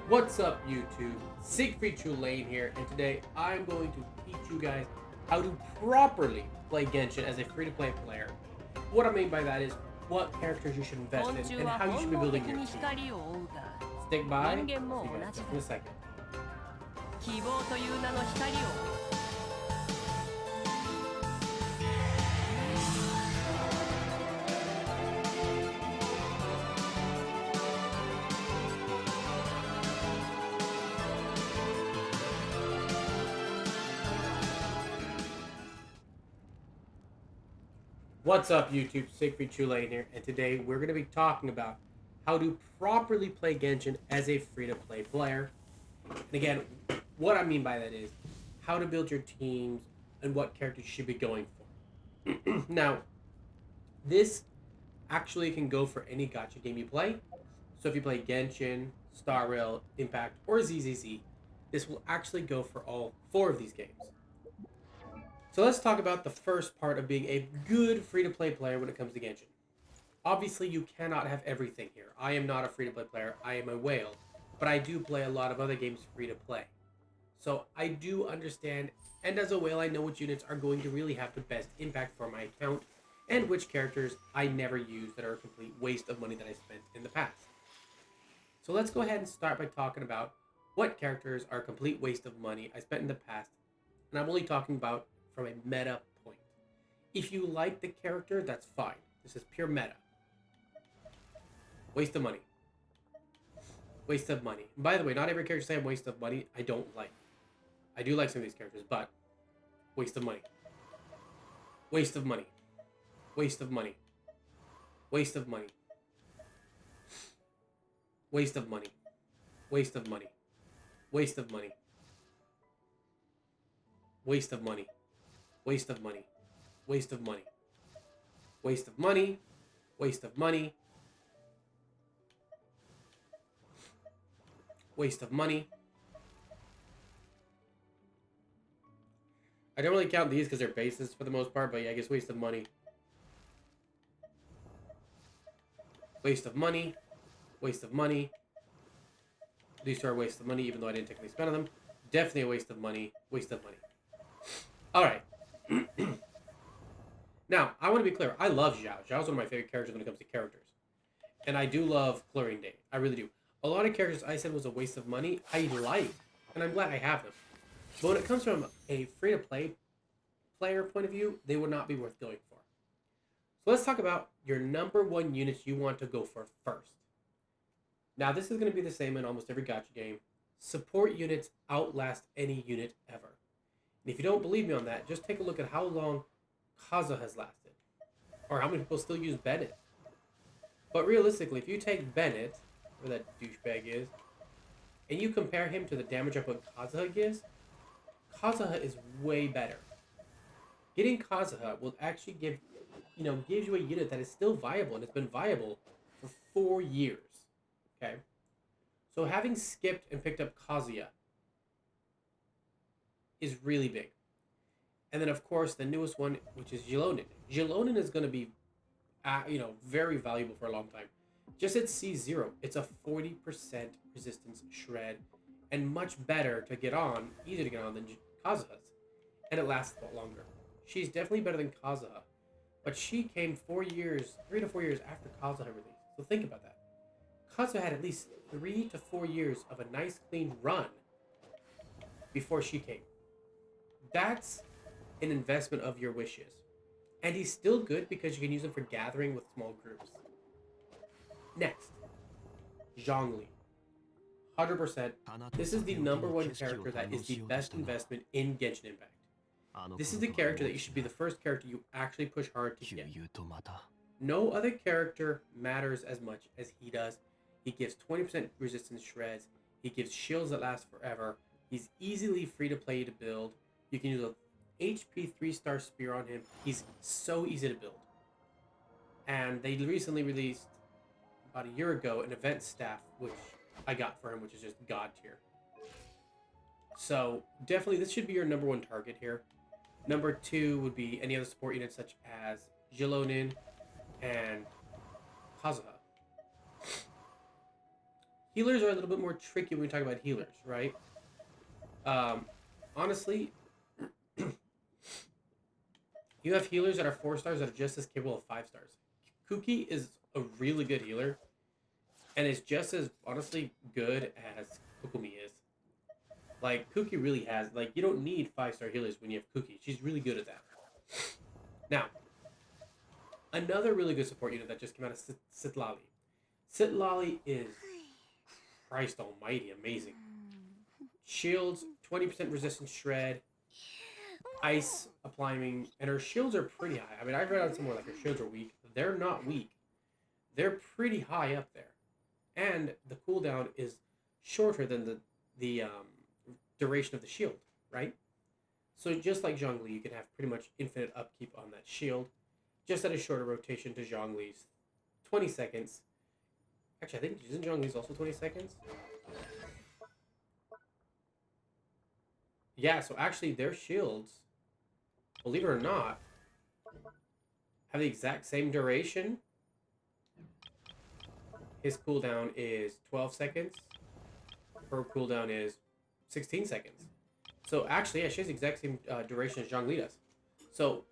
What's up, YouTube? Siegfried Lane here, and today I'm going to teach you guys how to properly play Genshin as a free-to-play player. What I mean by that is what characters you should invest in and how you should be building your team. Stick by. See you guys in a second. What's up, YouTube? Siegfried Lane here, and today we're going to be talking about how to properly play Genshin as a free-to-play player. And again, what I mean by that is how to build your teams and what characters you should be going for. Now, this actually can go for any gacha game you play. So if you play Genshin, Star Rail, Impact, or ZZZ, this will actually go for all four of these games. So let's talk about the first part of being a good free-to-play player when it comes to Genshin. Obviously, you cannot have everything here. I am not a free-to-play player. I am a whale. But I do play a lot of other games free-to-play. So I do understand, and as a whale, I know which units are going to really have the best impact for my account, and which characters I never use that are a complete waste of money that I spent in the past. So let's go ahead and start by talking about what characters are a complete waste of money I spent in the past. And I'm only talking about from a meta point. If you like the character, that's fine. This is pure meta. Waste of money. Waste of money. And by the way, not every character saying waste of money I don't like. I do like some of these characters, but waste of money. Waste of money. Waste of money. Waste of money. Waste of money. Waste of money. Waste of money. Waste of money. Waste of money. Waste of money. Waste of money. Waste of money. Waste of money. I don't really count these because they're bases for the most part, but yeah, I guess waste of money. Waste of money. Waste of money. These two are a waste of money, even though I didn't technically spend on them. Definitely a waste of money. Waste of money. Alright. Now, I want to be clear. I love Zhao. Zhao's one of my favorite characters when it comes to characters. And I do love Chlorine Day. I really do. A lot of characters I said was a waste of money, I like. And I'm glad I have them. But when it comes from a free-to-play player point of view, they would not be worth going for. So let's talk about your number one units you want to go for first. Now, this is going to be the same in almost every gacha game. Support units outlast any unit ever. And if you don't believe me on that, just take a look at how long Kazuha has lasted. Or how many people still use Bennett. But realistically, if you take Bennett, where that douchebag is, and you compare him to the damage up what Kazuha gives, Kazuha is way better. Getting Kazuha will actually gives you a unit that is still viable, and it's been viable for 4 years. Okay? So having skipped and picked up Kazuya is really big. And then, of course, the newest one, which is Jilonin. Jilonin is going to be, very valuable for a long time. Just at C0, it's a 40% resistance shred, and much better to get on, easier to get on than Kazuha's. And it lasts a lot longer. She's definitely better than Kazuha, but she came 3 to 4 years after Kazuha released. So think about that. Kazuha had at least 3 to 4 years of a nice clean run before she came. That's an investment of your wishes. And he's still good because you can use him for gathering with small groups. Next, Zhongli. 100%. This is the number one character that is the best investment in Genshin Impact. This is the character that you should be the first character you actually push hard to get. No other character matters as much as he does. He gives 20% resistance shreds. He gives shields that last forever. He's easily free to play to build. You can use a HP 3-star spear on him. He's so easy to build. And they recently released, about a year ago, an event staff, which I got for him, which is just god tier. So definitely this should be your number one target here. Number two would be any other support units such as Jilonin and Kazuha. Healers are a little bit more tricky when we talk about healers, right? Um, honestly, you have healers that are 4 stars that are just as capable of 5 stars. Kuki is a really good healer, and is just as honestly good as Kokumi is. Like Kuki really has you don't need 5 star healers when you have Kuki. She's really good at that. Now, another really good support unit that just came out of Sitlali. Sitlali is Christ Almighty amazing. Shields, 20% resistance shred, ice applying, and her shields are pretty high. I mean, I've read out somewhere like her shields are weak. They're not weak. They're pretty high up there, and the cooldown is shorter than the duration of the shield, right? So just like Zhongli, you can have pretty much infinite upkeep on that shield, just at a shorter rotation to Zhongli's 20 seconds. Actually, I think isn't Zhongli's also 20 seconds? Yeah, so actually their shields, believe it or not, have the exact same duration. His cooldown is 12 seconds. Her cooldown is 16 seconds. So actually, yeah, she has the exact same duration as Zhongli does. So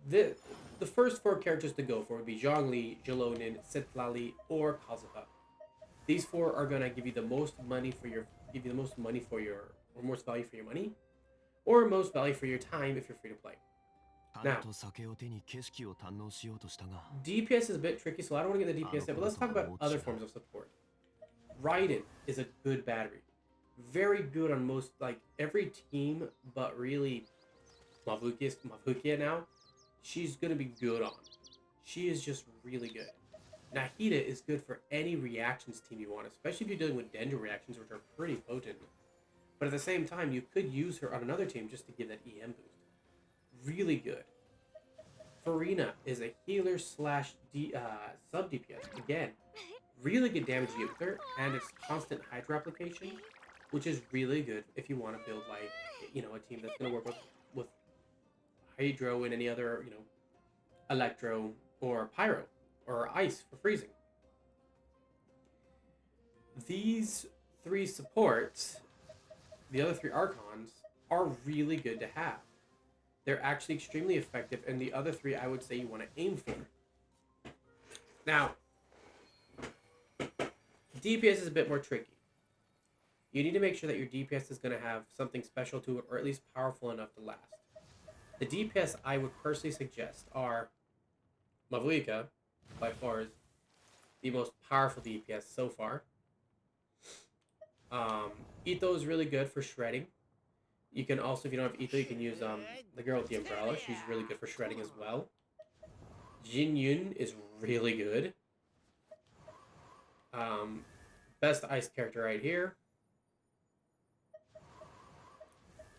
the first 4 characters to go for would be Zhongli, Jilonin, Sitlali, or Kazuha. These 4 are gonna give you the most money for your or most value for your money, or most value for your time if you're free to play. Now, DPS is a bit tricky, so I don't want to get the DPS yet, but let's talk about other forms of support. Raiden is a good battery. Very good on most, every team, but really, Mavukia now, she's going to be good on. She is just really good. Nahida is good for any reactions team you want, especially if you're dealing with Dendro reactions, which are pretty potent. But at the same time, you could use her on another team just to give that EM boost. Really good. Farina is a healer slash sub DPS. Again, really good damage you get with her, and it's constant Hydra application, which is really good if you want to build a team that's going to work with Hydro and any other Electro or Pyro or Ice for freezing. These 3 supports, the other 3 Archons, are really good to have. They're actually extremely effective, and the other 3 I would say you want to aim for. Now, DPS is a bit more tricky. You need to make sure that your DPS is going to have something special to it, or at least powerful enough to last. The DPS I would personally suggest are Mavuika, by far is the most powerful DPS so far. Ito is really good for shredding. You can also, if you don't have Ito, you can use the girl with the umbrella. She's really good for shredding as well. Jin Yun is really good. Best ice character right here.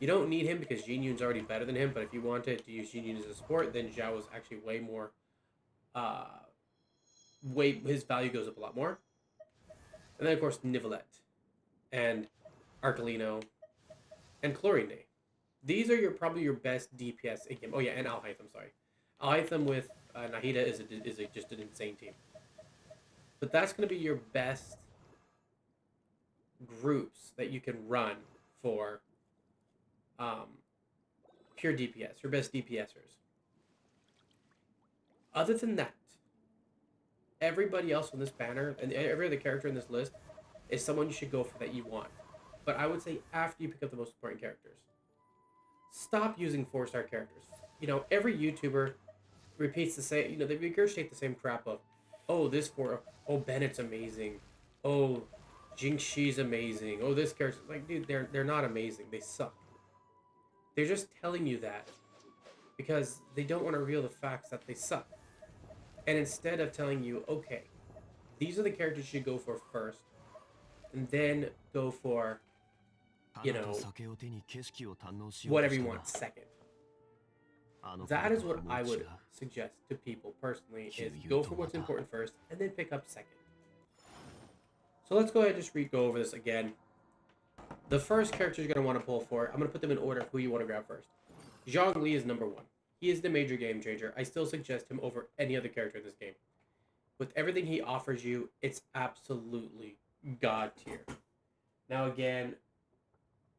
You don't need him because Jin Yun's already better than him, but if you wanted to use Jin Yun as a support, then Zhao is actually way more... his value goes up a lot more. And then, of course, Nivelette and Arcolino and Chlorine Day. These are probably your best DPS in game. Oh yeah, and Alhaitham, sorry. Alhaitham with Nahida is just an insane team. But that's going to be your best groups that you can run for pure DPS, your best DPSers. Other than that, everybody else on this banner and every other character in this list is someone you should go for that you want. But I would say after you pick up the most important characters. Stop using 4-star characters. Every YouTuber repeats the same, they regurgitate the same crap of, oh, Bennett's amazing. Oh, Jingxi's amazing. Oh, this character, dude, they're not amazing. They suck. They're just telling you that because they don't want to reveal the facts that they suck. And instead of telling you, okay, these are the characters you should go for first, and then go for, whatever you want second. That is what I would suggest to people personally, is go for what's important first, and then pick up second. So let's go ahead and just go over this again. The first character you're going to want to pull for, I'm going to put them in order of who you want to grab first. Zhongli is number 1. He is the major game changer. I still suggest him over any other character in this game. With everything he offers you, it's absolutely god tier. Now again,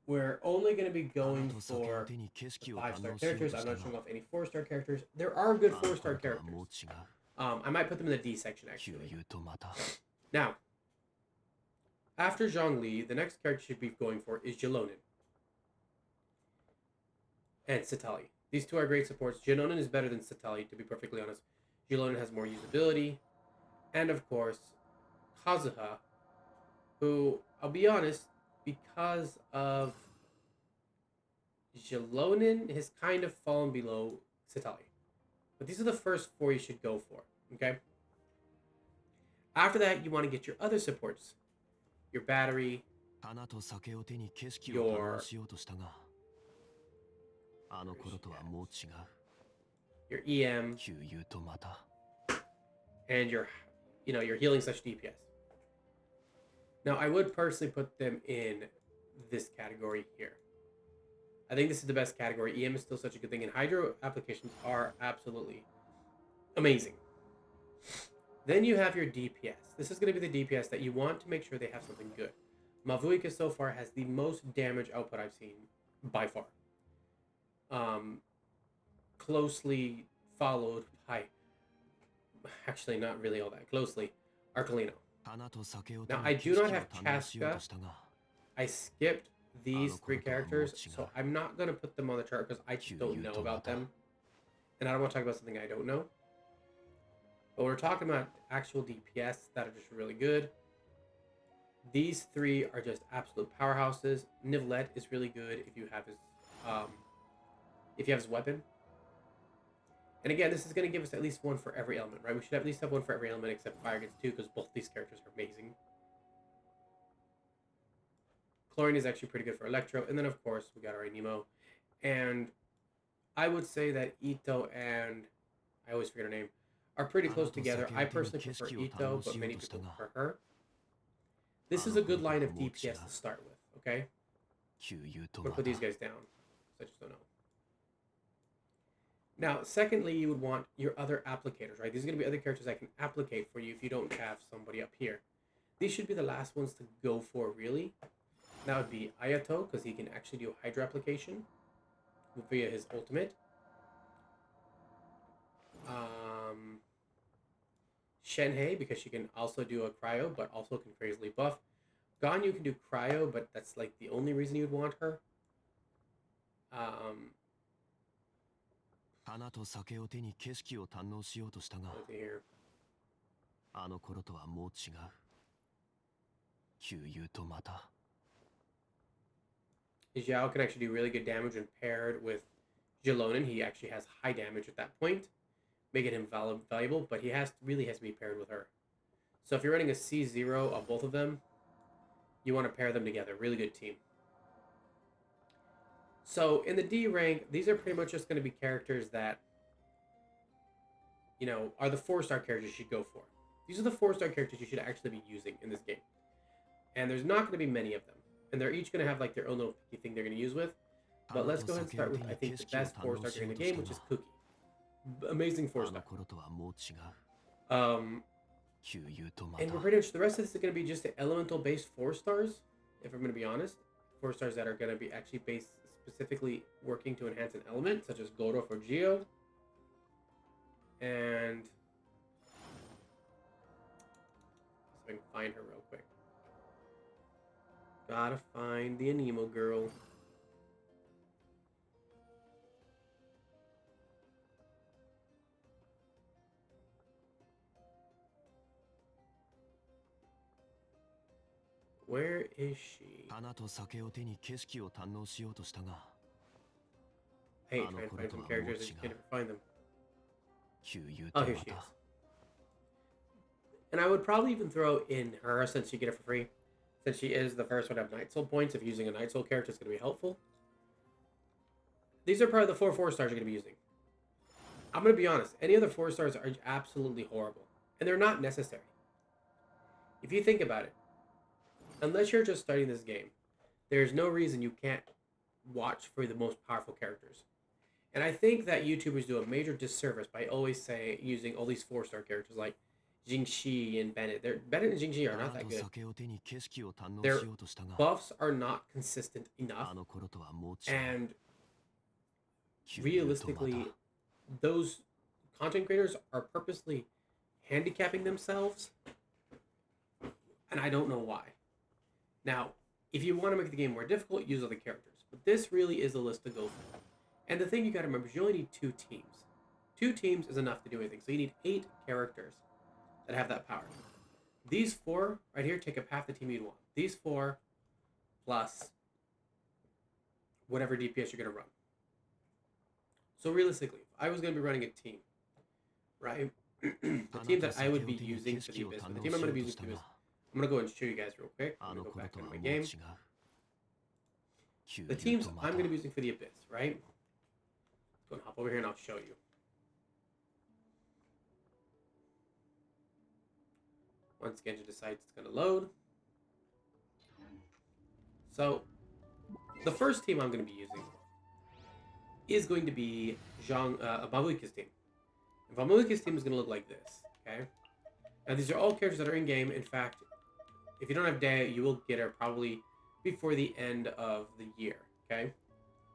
we're only going to be going for the 5-star characters. I'm not showing off any 4-star characters. There are good 4-star characters. I might put them in the D section actually. Now, after Zhongli, the next character you should be going for is Jilonin and Satali. These two are great supports. Jilonin is better than Satali, to be perfectly honest. Jilonin has more usability. And of course, Kazuha, who, I'll be honest, because of Jilonin has kind of fallen below Satali. But these are the first 4 you should go for, okay? After that, you want to get your other supports. Your battery, your EM, and your healing / DPS. Now, I would personally put them in this category here. I think this is the best category. EM is still such a good thing, and Hydro applications are absolutely amazing. Then you have your DPS. This is going to be the DPS that you want to make sure they have something good. Mavuika so far has the most damage output I've seen by far. Closely followed by, actually not really all that closely, Arcolino. Now, I do not have Chaska. I skipped these 3 characters, so I'm not going to put them on the chart because I just don't know about them. And I don't want to talk about something I don't know. But we're talking about actual DPS that are just really good. These 3 are just absolute powerhouses. Nivlet is really good if you have his weapon. And again, this is going to give us at least 1 for every element, right? We should at least have 1 for every element except Fire gets 2 because both these characters are amazing. Chlorine is actually pretty good for Electro. And then, of course, we got our Nemo. And I would say that Ito and, I always forget her name, are pretty close together. I personally prefer Ito, but many people prefer her. This is a good line of DPS to start with, okay? I'm going to put these guys down, because I just don't know. Now, secondly, you would want your other applicators, right? These are going to be other characters that can applicate for you if you don't have somebody up here. These should be the last ones to go for, really. That would be Ayato, because he can actually do a Hydra application via his ultimate. Shenhei, because she can also do a cryo, but also can crazily buff. Ganyu can do cryo, but that's like the only reason you'd want her. Here. Xiao can actually do really good damage when paired with Jilonin. He actually has high damage at that point, making him valuable, but he really has to be paired with her. So if you're running a C0 of both of them, you want to pair them together. Really good team. So in the D rank, these are pretty much just going to be characters that, are the 4-star characters you should go for. These are the 4-star characters you should actually be using in this game. And there's not going to be many of them. And they're each going to have like their own little picky thing they're going to use with. But let's go ahead and start with, I think, the best 4-star character in the game, which is Kuki. Amazing 4-star. And we're pretty much, the rest of this is going to be just the elemental-based 4-stars, if I'm going to be honest. 4-stars that are going to be actually based specifically working to enhance an element, such as Goro for Geo. And so I can find her real quick. Gotta find the Anemo girl. Where is she? I hate trying to find some characters, I just can't ever find them. Oh, here she is. And I would probably even throw in her since you get it for free. Since she is the first one to have Night Soul points, if using a Night Soul character is going to be helpful. These are probably the 4 4-stars you're going to be using. I'm going to be honest, any other 4-stars are absolutely horrible. And they're not necessary. If you think about it, unless you're just starting this game, there's no reason you can't watch for the most powerful characters. And I think that YouTubers do a major disservice by always using all these 4-star characters like Jingxi and Bennett. Bennett and Jingxi are not that good. Their buffs are not consistent enough, and realistically, those content creators are purposely handicapping themselves, and I don't know why. Now, if you want to make the game more difficult, use other characters, but this really is a list to go for. And the thing you got to remember is you only need 2 teams. 2 teams is enough to do anything, so you need 8 characters that have that power. These 4 right here take up half the team you'd want. These 4 plus whatever DPS you're going to run. So realistically, if I was going to be running a team, right? The team that I would be using for the Abyss, the team I'm going to be using for the Abyss, I'm going to go and show you guys real quick. I'm going to go back into my game. The teams I'm going to be using for the Abyss, right? Let's go and hop over here and I'll show you. Once Genshin decides it's going to load. So, the first team I'm going to be using is going to be Mavuika's team. And Mavuika's team is going to look like this, okay? Now, these are all characters that are in-game. In fact, if you don't have Dea, you will get her probably before the end of the year, okay?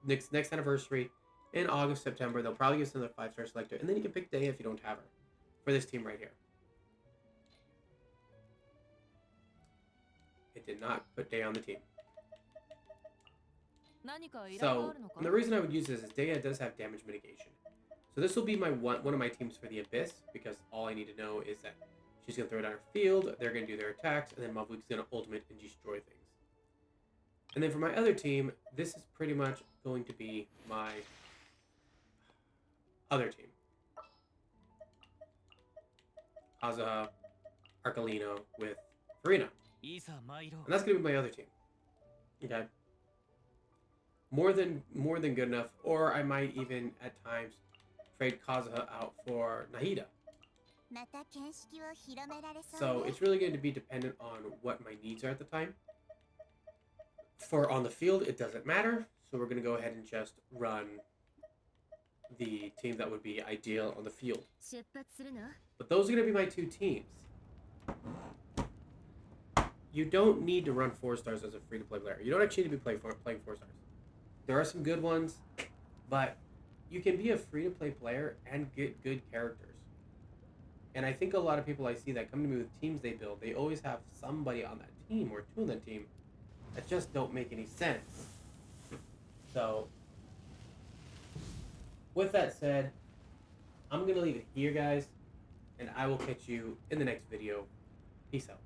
Next anniversary, in August, September, they'll probably give us another 5-star selector, and then you can pick Dea if you don't have her for this team right here. It did not put Dea on the team. So, and the reason I would use this is Dea does have damage mitigation. So this will be my one of my teams for the Abyss, because all I need to know is that she's going to throw it on her field, they're going to do their attacks, and then Mavuika's going to ultimate and destroy things. And then for my other team, this is pretty much going to be my other team. Kazuha, Arcolino with Farina. And that's going to be my other team. Okay? More than good enough, or I might even, at times, trade Kazuha out for Nahida. So it's really going to be dependent on what my needs are at the time. For on the field, it doesn't matter, so we're going to go ahead and just run the team that would be ideal on the field. But those are going to be my 2 teams. You don't need to run 4 stars as a free-to-play player. You don't actually need to be playing 4 stars. There are some good ones, but you can be a free-to-play player and get good characters. And I think a lot of people I see that come to me with teams they build, they always have somebody on that team or 2 on that team that just don't make any sense. So, with that said, I'm going to leave it here, guys, and I will catch you in the next video. Peace out.